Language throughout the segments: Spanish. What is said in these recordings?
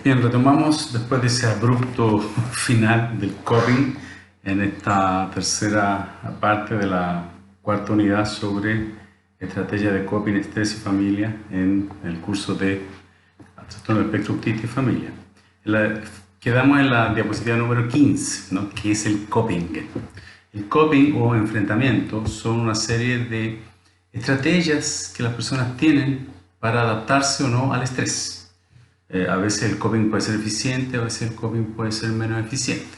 Bien, retomamos después de ese abrupto final del coping en esta tercera parte de la cuarta unidad sobre estrategia de coping, estrés y familia en el curso de trastorno del espectro autista y familia. Quedamos en la diapositiva número 15, ¿no? Que es el coping. El coping o enfrentamiento son una serie de estrategias que las personas tienen para adaptarse o no al estrés. A veces el coping puede ser eficiente, a veces el coping puede ser menos eficiente.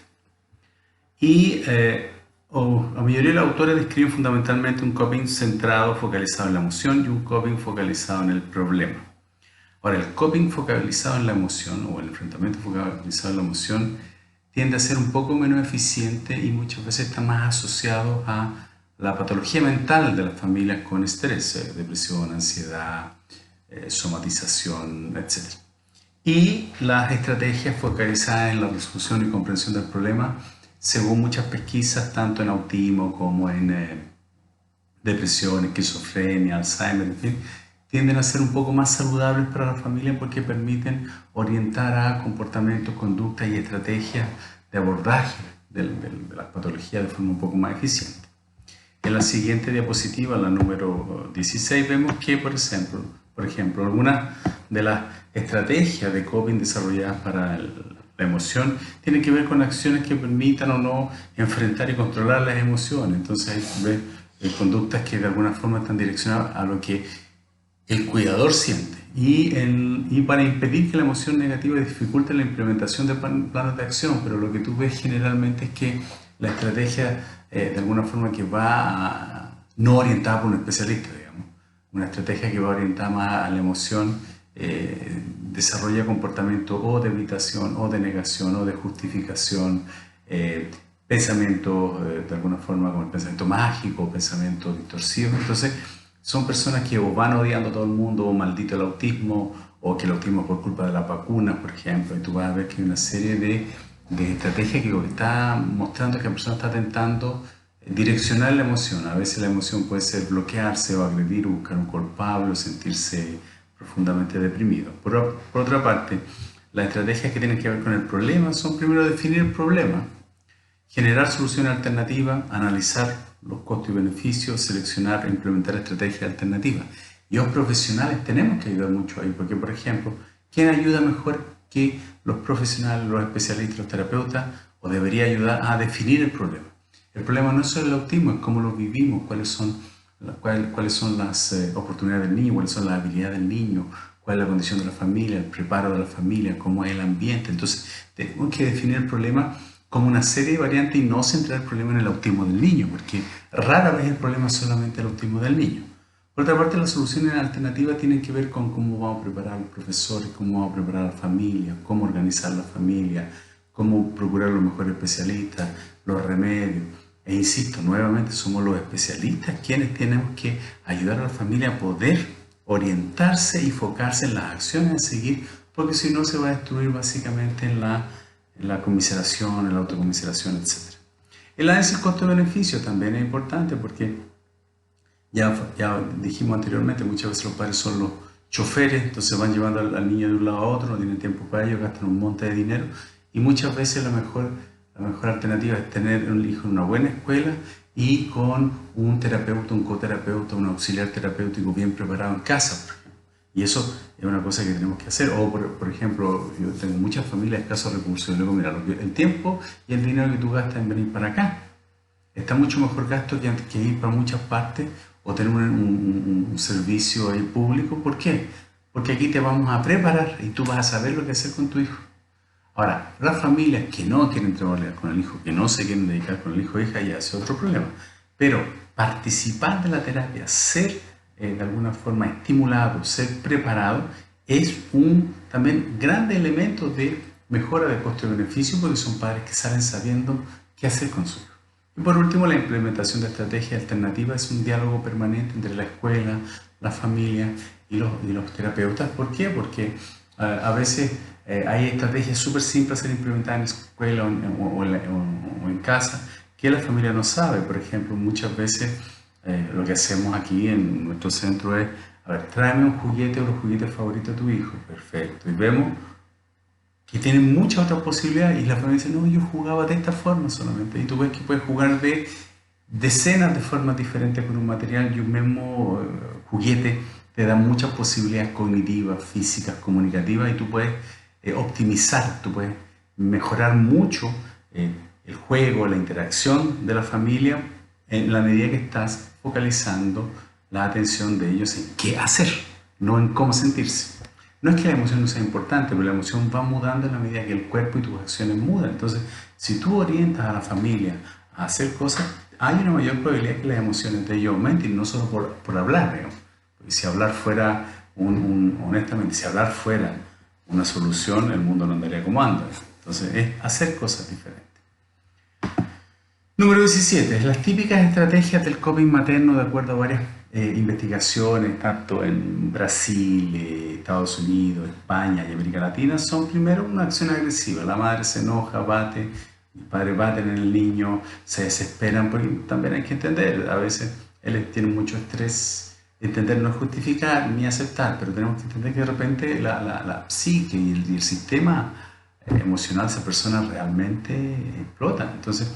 Y la mayoría de los autores describen fundamentalmente un coping centrado, focalizado en la emoción y un coping focalizado en el problema. Ahora, el coping focalizado en la emoción o el enfrentamiento focalizado en la emoción tiende a ser un poco menos eficiente y muchas veces está más asociado a la patología mental de las familias con estrés, depresión, ansiedad, somatización, etc. Y las estrategias focalizadas en la resolución y comprensión del problema, según muchas pesquisas, tanto en autismo como en depresión, esquizofrenia, Alzheimer, en fin, tienden a ser un poco más saludables para la familia porque permiten orientar a comportamientos, conductas y estrategias de abordaje de las patologías de forma un poco más eficiente. En la siguiente diapositiva, la número 16, vemos que, por ejemplo, algunas de las estrategias de coping desarrolladas para la emoción tienen que ver con acciones que permitan o no enfrentar y controlar las emociones. Entonces hay conductas que de alguna forma están direccionadas a lo que el cuidador siente y para impedir que la emoción negativa dificulte la implementación de planes de acción, pero lo que tú ves generalmente es que la estrategia de alguna forma que va no orientada por un especialista, digamos, una estrategia que va orientada más a la emoción, desarrolla comportamiento o de evitación o de negación o de justificación, pensamientos de alguna forma como el pensamiento mágico, pensamientos distorsivos. Entonces son personas que o van odiando a todo el mundo o maldito el autismo o que el autismo es por culpa de la vacuna, por ejemplo, y tú vas a ver que hay una serie de estrategias que está mostrando que la persona está intentando direccionar la emoción. A veces la emoción puede ser bloquearse o agredir o buscar un culpable o sentirse profundamente deprimido. Por otra parte, las estrategias que tienen que ver con el problema son primero definir el problema, generar soluciones alternativas, analizar los costos y beneficios, seleccionar e implementar estrategias alternativas. Y los profesionales tenemos que ayudar mucho ahí, porque por ejemplo, ¿quién ayuda mejor que los profesionales, los especialistas, los terapeutas? O debería ayudar a definir el problema. El problema no es solo el autismo, es cómo lo vivimos, cuáles son las oportunidades del niño, cuáles son las habilidades del niño, cuál es la condición de la familia, el preparo de la familia, cómo es el ambiente. Entonces, tenemos que definir el problema como una serie de variantes y no centrar el problema en el autismo del niño, porque rara vez el problema es solamente el autismo del niño. Por otra parte, las soluciones alternativas tienen que ver con cómo vamos a preparar a los profesores, cómo vamos a preparar a la familia, cómo organizar la familia, cómo procurar los mejores especialistas, los remedios. E insisto, nuevamente somos los especialistas quienes tenemos que ayudar a la familia a poder orientarse y enfocarse en las acciones a seguir, porque si no se va a destruir básicamente en la conmiseración, en la autocomiseración, etc. El análisis costo-beneficio también es importante porque ya dijimos anteriormente, muchas veces los padres son los choferes, entonces van llevando al niño de un lado a otro, no tienen tiempo para ello, gastan un monte de dinero y muchas veces la mejor alternativa es tener un hijo en una buena escuela y con un terapeuta, un coterapeuta, un auxiliar terapéutico bien preparado en casa, por ejemplo. Y eso es una cosa que tenemos que hacer. O, por ejemplo, yo tengo muchas familias de escasos recursos y luego, mira, el tiempo y el dinero que tú gastas en venir para acá está mucho mejor gasto que ir para muchas partes o tener un servicio ahí público. ¿Por qué? Porque aquí te vamos a preparar y tú vas a saber lo que hacer con tu hijo. Ahora, las familias que no quieren trabajar con el hijo, que no se quieren dedicar con el hijo o hija, ya es otro problema. Pero participar de la terapia, ser de alguna forma estimulado, ser preparado, es un también grande elemento de mejora de costo-beneficio porque son padres que salen sabiendo qué hacer con su hijo. Y por último, la implementación de estrategias alternativas es un diálogo permanente entre la escuela, la familia y los terapeutas. ¿Por qué? Porque a veces hay estrategias súper simples a ser implementadas en la escuela o en casa que la familia no sabe. Por ejemplo, muchas veces lo que hacemos aquí en nuestro centro es, a ver, tráeme un juguete o los juguetes favoritos de tu hijo. Perfecto. Y vemos que tienen muchas otras posibilidades y la familia dice, no, yo jugaba de esta forma solamente. Y tú ves que puedes jugar de decenas de formas diferentes con un material y un mismo juguete te da muchas posibilidades cognitivas, físicas, comunicativas y tú puedes optimizar, tú puedes mejorar mucho el juego, la interacción de la familia en la medida que estás focalizando la atención de ellos en qué hacer, no en cómo sentirse. No es que la emoción no sea importante, pero la emoción va mudando en la medida que el cuerpo y tus acciones mudan. Entonces, si tú orientas a la familia a hacer cosas, hay una mayor probabilidad que las emociones de ellos aumenten, no solo por hablar, digamos. Porque si hablar fuera, honestamente, si hablar fuera una solución, el mundo no andaría como anda. Entonces, es hacer cosas diferentes. Número 17. Las típicas estrategias del coping materno, de acuerdo a varias investigaciones, tanto en Brasil, Estados Unidos, España y América Latina, son primero una acción agresiva. La madre se enoja, bate, el padre bate en el niño, se desesperan, porque también hay que entender, a veces él tiene mucho estrés. Entender no es justificar ni aceptar, pero tenemos que entender que de repente la psique y el sistema emocional de esa persona realmente explota. Entonces,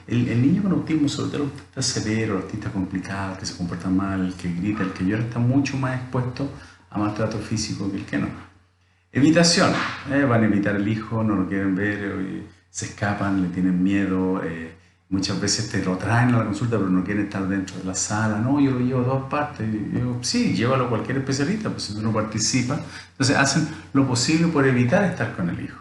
el niño con autismo, sobre todo el autista severo, el autista complicado, que se comporta mal, el que grita, el que llora, está mucho más expuesto a maltrato físico que el que no. Evitación. Van a evitar el hijo, no lo quieren ver, se escapan, le tienen miedo. Muchas veces te lo traen a la consulta, pero no quieren estar dentro de la sala. No, yo lo llevo a todas partes. Yo, sí, llévalo a cualquier especialista, pues si tú no participas. Entonces hacen lo posible por evitar estar con el hijo.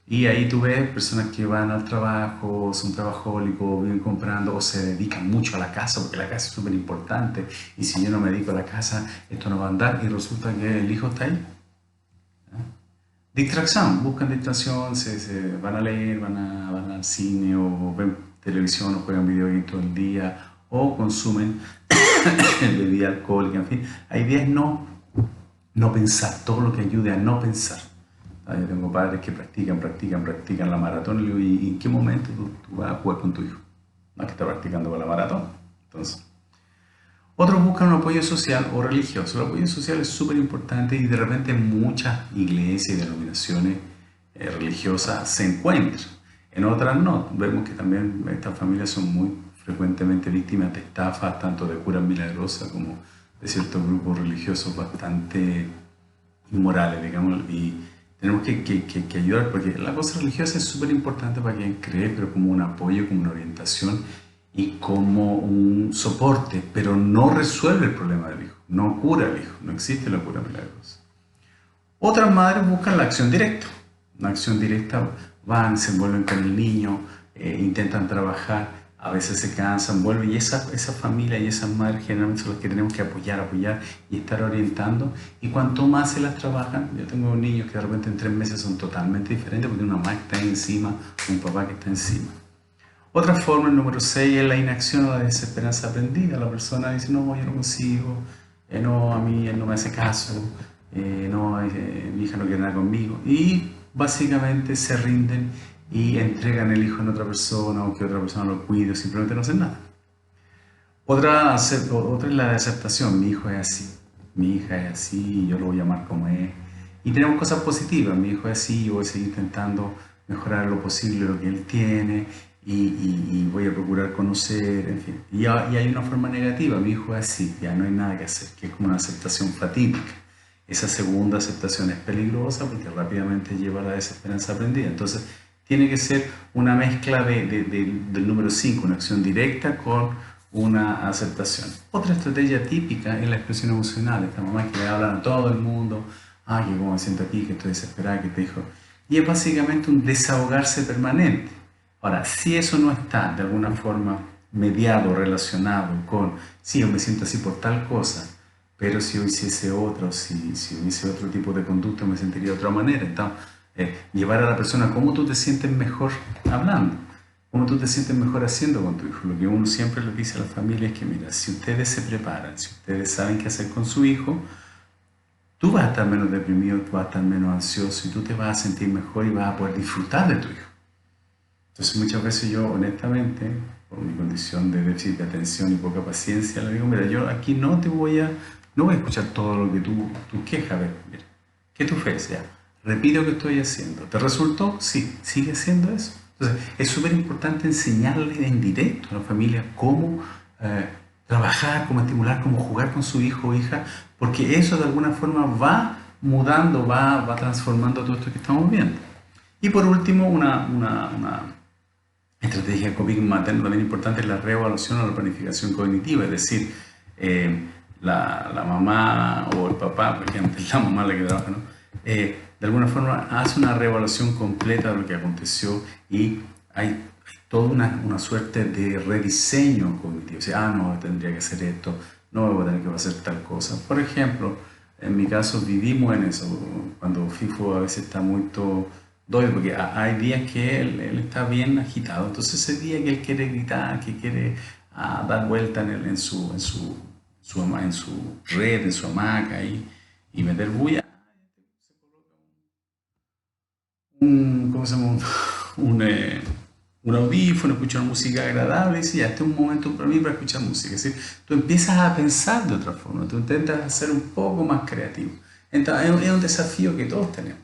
Y ahí tú ves personas que van al trabajo, son trabajólicos, viven comprando o se dedican mucho a la casa, porque la casa es súper importante. Y si yo no me dedico a la casa, esto no va a andar. Y resulta que el hijo está ahí. Distracción, buscan distracción, se van a leer, van al cine o ven televisión o juegan videojuegos todo el día o consumen bebida alcohólica, en fin. La idea es no pensar, todo lo que ayude a no pensar. Yo tengo padres que practican la maratón y le digo, ¿y en qué momento tú vas a jugar con tu hijo? No es que está practicando para la maratón. Entonces, otros buscan un apoyo social o religioso. El apoyo social es súper importante y de repente muchas iglesias y denominaciones religiosas se encuentran. En otras no. Vemos que también estas familias son muy frecuentemente víctimas de estafas, tanto de curas milagrosas como de ciertos grupos religiosos bastante inmorales, digamos, y tenemos que ayudar, porque la cosa religiosa es súper importante para quien cree, pero como un apoyo, como una orientación y como un soporte, pero no resuelve el problema del hijo, no cura al hijo, no existe la cura milagrosa. Otras madres buscan la acción directa. Una acción directa, van, se envuelven con el niño, intentan trabajar, a veces se cansan, vuelven y esa familia y esas madres generalmente son las que tenemos que apoyar y estar orientando. Y cuanto más se las trabajan, yo tengo niños que de repente en 3 meses son totalmente diferentes porque una mamá está encima, un papá que está encima. Otra forma, el número 6, es la inacción o la desesperanza aprendida. La persona dice, no, yo no consigo, no, a mí él no me hace caso, no, mi hija no quiere nada conmigo. Y básicamente se rinden y entregan el hijo en otra persona o que otra persona lo cuide o simplemente no hacen nada. Otra es la de aceptación. Mi hijo es así, mi hija es así, yo lo voy a amar como es. Y tenemos cosas positivas. Mi hijo es así, yo voy a seguir intentando mejorar lo posible lo que él tiene y voy a procurar conocer, en fin. Y hay una forma negativa. Mi hijo es así, ya no hay nada que hacer, que es como una aceptación fatídica. Esa segunda aceptación es peligrosa porque rápidamente lleva a la desesperanza aprendida. Entonces, tiene que ser una mezcla del número 5, una acción directa con una aceptación. Otra estrategia típica es la expresión emocional. Esta mamá que le hablan a todo el mundo, que cómo me siento aquí, que estoy desesperada, que te dijo. Y es básicamente un desahogarse permanente. Ahora, si eso no está de alguna forma mediado, relacionado con, sí, yo me siento así por tal cosa, pero si yo hiciese otra, o si hubiese otro tipo de conducta, me sentiría de otra manera. Entonces, llevar a la persona cómo tú te sientes mejor hablando, cómo tú te sientes mejor haciendo con tu hijo. Lo que uno siempre le dice a la familia es que, mira, si ustedes se preparan, si ustedes saben qué hacer con su hijo, tú vas a estar menos deprimido, tú vas a estar menos ansioso y tú te vas a sentir mejor y vas a poder disfrutar de tu hijo. Entonces muchas veces yo honestamente, por mi condición de déficit de atención y poca paciencia, le digo, mira, yo aquí no voy a escuchar todo lo que tú quejas, a ver, mira, ¿qué tú ves? Ya. repite lo que estoy haciendo. ¿Te resultó? Sí, sigue haciendo eso. Entonces, es súper importante enseñarle en directo a la familia cómo eh, trabajar, cómo estimular, cómo jugar con su hijo o hija, porque eso de alguna forma va mudando, va transformando todo esto que estamos viendo. Y por último, una estrategia de coping materno también importante es la reevaluación o la planificación cognitiva, es decir, la mamá o el papá, porque antes es la mamá la que trabaja, ¿no? De alguna forma hace una reevaluación completa de lo que aconteció y hay toda una suerte de rediseño cognitivo. O sea, no, tendría que hacer esto, no voy a tener que hacer tal cosa. Por ejemplo, en mi caso vivimos en eso. Cuando FIFO a veces está muy doy, porque hay días que él está bien agitado. Entonces ese día que él quiere gritar, que quiere dar vuelta en su red, en su hamaca y meter bulla, ¿cómo se llama? Un, eh, un audífono, escuchar música agradable y dice, ya, este es un momento para mí para escuchar música. Es decir, tú empiezas a pensar de otra forma, tú intentas ser un poco más creativo. Entonces, es un desafío que todos tenemos.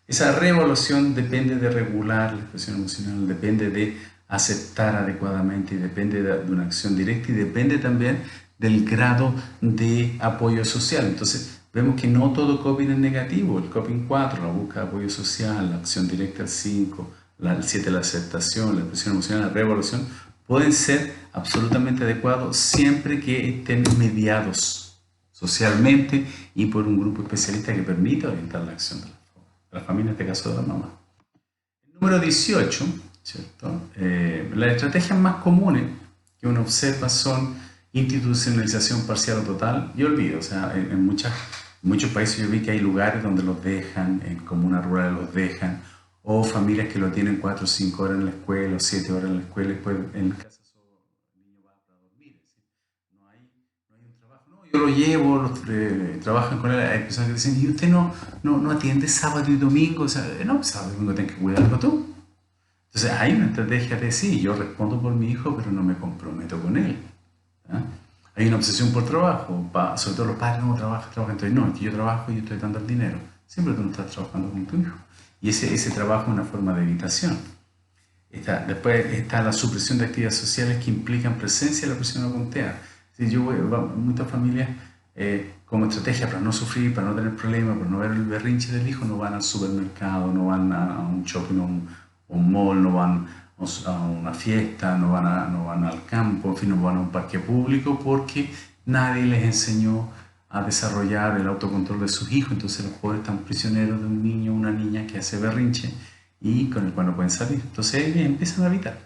Esa reevaluación depende de regular la expresión emocional, depende de aceptar adecuadamente y depende de una acción directa y depende también del grado de apoyo social. Entonces, vemos que no todo coping es negativo. El coping 4, la búsqueda de apoyo social, la acción directa el 5, el 7, la aceptación, la expresión emocional, la reevaluación, pueden ser absolutamente adecuados siempre que estén mediados socialmente y por un grupo especialista que permita orientar la acción de la familia, en este caso de la mamá. El número 18, ¿cierto? Las estrategias más comunes que uno observa son institucionalización parcial o total y olvido. O sea, en muchos países yo vi que hay lugares donde los dejan, en comunas rurales los dejan, o familias que lo tienen 4 o 5 horas en la escuela o 7 horas en la escuela y después en casa el niño va para dormir. Es decir, no hay un trabajo. No, yo lo llevo, trabajan con él. Hay personas que dicen, ¿y usted no atiende sábado y domingo? O sea, no, sábado y domingo tienes que cuidarlo tú. Entonces hay una estrategia de sí, yo respondo por mi hijo, pero no me comprometo con él. ¿Ah? Hay una obsesión por trabajo, sobre todo los padres no trabajan. Entonces no, es que yo trabajo y yo estoy dando el dinero. Siempre tú no estás trabajando con tu hijo. Y ese trabajo es una forma de evitación. Después está la supresión de actividades sociales que implican presencia de la persona contea. Si yo muchas familias como estrategia para no sufrir, para no tener problemas, para no ver el berrinche del hijo, no van al supermercado, no van a un shopping, un mall, no van a una fiesta, no van al campo, en fin, no van a un parque público porque nadie les enseñó a desarrollar el autocontrol de sus hijos. Entonces los pobres están prisioneros de un niño o una niña que hace berrinche y con el cual no pueden salir. Entonces ellos empiezan a evitar.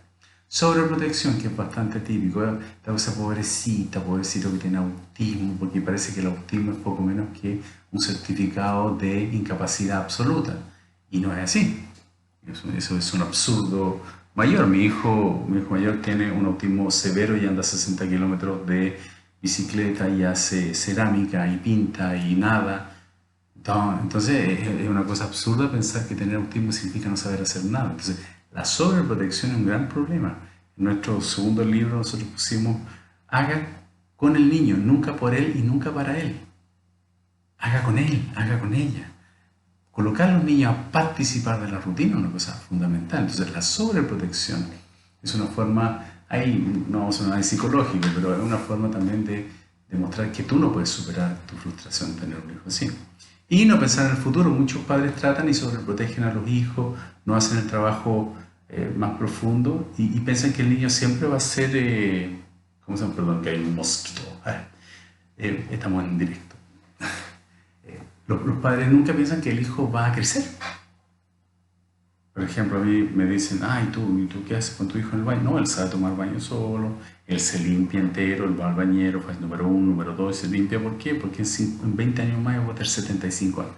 Sobreprotección, que es bastante típico. Esta cosa pobrecito que tiene autismo, porque parece que el autismo es poco menos que un certificado de incapacidad absoluta. Y no es así. Eso es un absurdo mayor. Mi hijo mayor tiene un autismo severo y anda a 60 kilómetros de bicicleta y hace cerámica y pinta y nada. Entonces es una cosa absurda pensar que tener autismo significa no saber hacer nada. Entonces la sobreprotección es un gran problema. En nuestro segundo libro nosotros pusimos, haga con el niño, nunca por él y nunca para él. Haga con él, haga con ella. Colocar a los niños a participar de la rutina es una cosa fundamental. Entonces la sobreprotección es una forma, ahí no vamos a hablar de psicológico, pero es una forma también de demostrar que tú no puedes superar tu frustración de tener un hijo así. Y no pensar en el futuro. Muchos padres tratan y sobreprotegen a los hijos, no hacen el trabajo más profundo y piensan que el niño siempre va a ser, ¿cómo se llama? Perdón, que hay un mosquito. Estamos en directo. Los padres nunca piensan que el hijo va a crecer. Por ejemplo, a mí me dicen, ¿y tú qué haces con tu hijo en el baño? No, él sabe tomar baño solo, él se limpia entero, él va al bañero, faz número 1, número 2, se limpia. ¿Por qué? Porque en 20 años más yo voy a tener 75 años.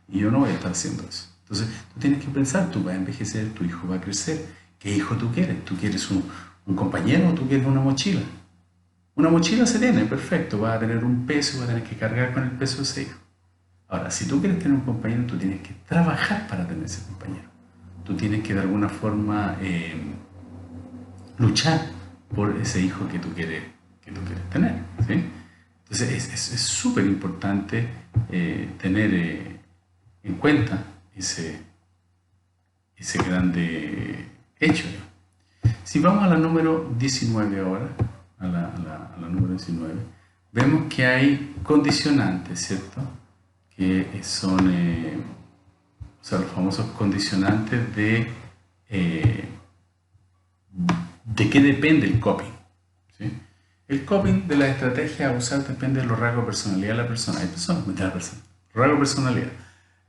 Y yo no voy a estar haciendo eso. Entonces, tú tienes que pensar, tú vas a envejecer, tu hijo va a crecer. ¿Qué hijo tú quieres? ¿Tú quieres un compañero o tú quieres una mochila? Una mochila se tiene, perfecto, va a tener un peso, va a tener que cargar con el peso de ese hijo. Ahora, si tú quieres tener un compañero, tú tienes que trabajar para tener ese compañero. Tú tienes que de alguna forma luchar por ese hijo que tú quieres tener. ¿Sí? Entonces es súper importante tener en cuenta ese grande hecho. Si vamos a la número 19 ahora, a la número 19, vemos que hay condicionantes, ¿cierto? Que son o sea, los famosos condicionantes de qué depende el coping, ¿sí? El coping de la estrategia a usar depende de los rasgos de personalidad de la persona. Hay personas, rasgos de personalidad.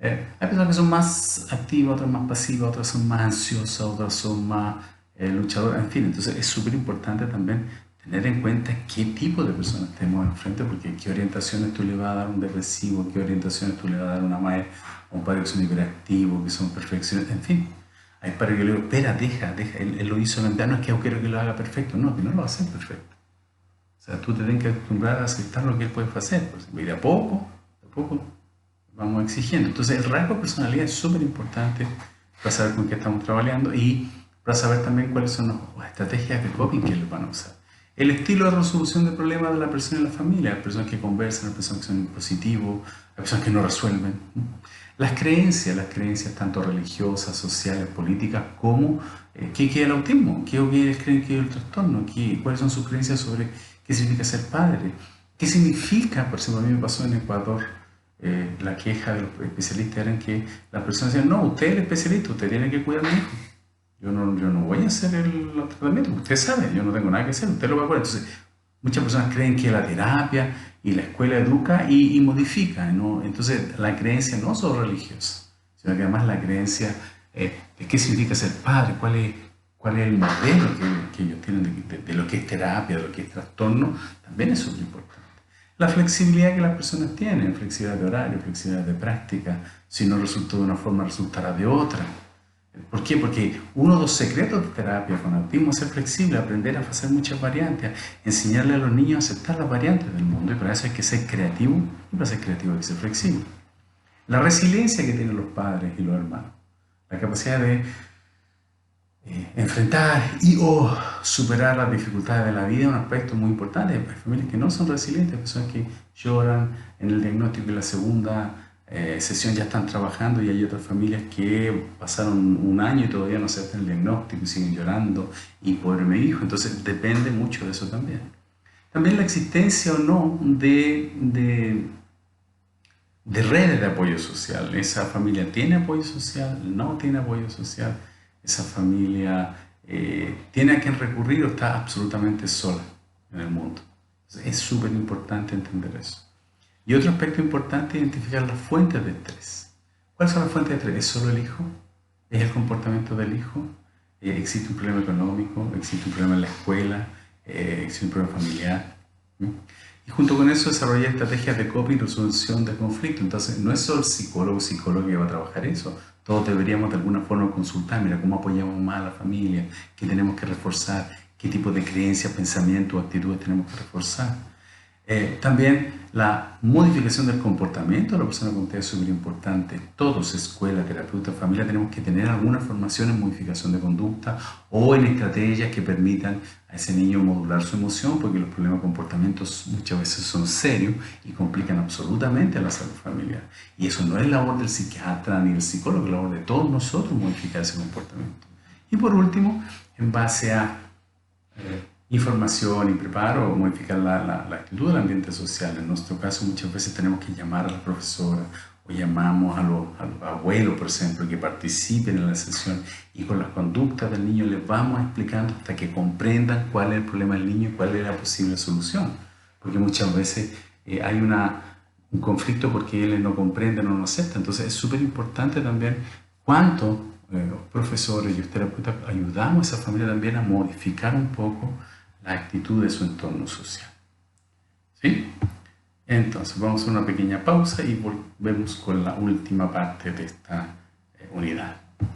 Hay personas que son más activas, otras más pasivas, otras son más ansiosas, otras son más luchadoras, en fin. Entonces es súper importante también tener en cuenta qué tipo de personas tenemos enfrente, porque qué orientaciones tú le vas a dar a un depresivo, qué orientaciones tú le vas a dar a una madre, a un padre que son hiperactivos, que son perfeccionistas, en fin. Hay padres que le digo, espera, deja, él lo hizo en no es que yo quiero que lo haga perfecto, no, que no lo va a hacer perfecto. O sea, tú te tienes que acostumbrar a aceptar lo que él puede hacer, pues, y de a poco vamos exigiendo. Entonces el rasgo de personalidad es súper importante para saber con qué estamos trabajando y para saber también cuáles son las estrategias de coping que les van a usar. El estilo de resolución de problemas de la persona y la familia. Hay personas que conversan, hay personas que son positivos, hay personas que no resuelven. Las creencias tanto religiosas, sociales, políticas, como qué es el autismo, qué ellos creen que es el trastorno, cuáles son sus creencias sobre qué significa ser padre, qué significa, por ejemplo, a mí me pasó en Ecuador, la queja de los especialistas era que las personas decían, no, usted es el especialista, usted tiene que cuidar a mi hijo. Yo no voy a hacer el tratamiento, usted sabe, yo no tengo nada que hacer, usted lo va a poner. Entonces, muchas personas creen que la terapia y la escuela educa y modifica, ¿no? Entonces, la creencia no solo religiosa, sino que además la creencia de qué significa ser padre, cuál es el modelo que ellos tienen de lo que es terapia, de lo que es trastorno, también es súper importante. La flexibilidad que las personas tienen, flexibilidad de horario, flexibilidad de práctica, si no resultó de una forma, resultará de otra. ¿Por qué? Porque uno de los secretos de terapia con autismo es ser flexible, aprender a hacer muchas variantes, enseñarle a los niños a aceptar las variantes del mundo, y para eso hay que ser creativo, y para ser creativo hay que ser flexible. La resiliencia que tienen los padres y los hermanos, la capacidad de enfrentar o superar las dificultades de la vida es un aspecto muy importante. Hay familias que no son resilientes, personas que lloran en el diagnóstico y la segunda sesión ya están trabajando, y hay otras familias que pasaron un año y todavía no aceptan el diagnóstico y siguen llorando y pobre mi hijo. Entonces depende mucho de eso también. También la existencia o no de redes de apoyo social. Esa familia tiene apoyo social, no tiene apoyo social. Esa familia tiene a quien recurrir o está absolutamente sola en el mundo. Entonces, es súper importante entender eso. Y otro aspecto importante es identificar las fuentes de estrés. ¿Cuáles son las fuentes de estrés? ¿Es solo el hijo? ¿Es el comportamiento del hijo? ¿Existe un problema económico? ¿Existe un problema en la escuela? ¿Existe un problema familiar? Y junto con eso desarrollar estrategias de coping y resolución de conflicto. Entonces no es solo el psicólogo o psicóloga que va a trabajar eso. Todos deberíamos de alguna forma consultar, mira, cómo apoyamos más a la familia, qué tenemos que reforzar, qué tipo de creencias, pensamientos, actitudes tenemos que reforzar. También la modificación del comportamiento de la persona con TEA es súper importante. Todos, escuela, terapeuta, familia, tenemos que tener alguna formación en modificación de conducta o en estrategias que permitan a ese niño modular su emoción, porque los problemas de comportamiento muchas veces son serios y complican absolutamente a la salud familiar. Y eso no es labor del psiquiatra ni del psicólogo, es labor de todos nosotros modificar ese comportamiento. Y por último, en base a información y preparo o modificar la actitud del ambiente social. En nuestro caso muchas veces tenemos que llamar a la profesora o llamamos a los abuelos, por ejemplo, que participen en la sesión, y con las conductas del niño les vamos explicando hasta que comprendan cuál es el problema del niño y cuál es la posible solución. Porque muchas veces hay un conflicto porque él no comprende, no lo acepta. Entonces es súper importante también cuánto los profesores y los terapeutas ayudamos a esa familia también a modificar un poco la actitud de su entorno social. ¿Sí? Entonces vamos a hacer una pequeña pausa y volvemos con la última parte de esta unidad.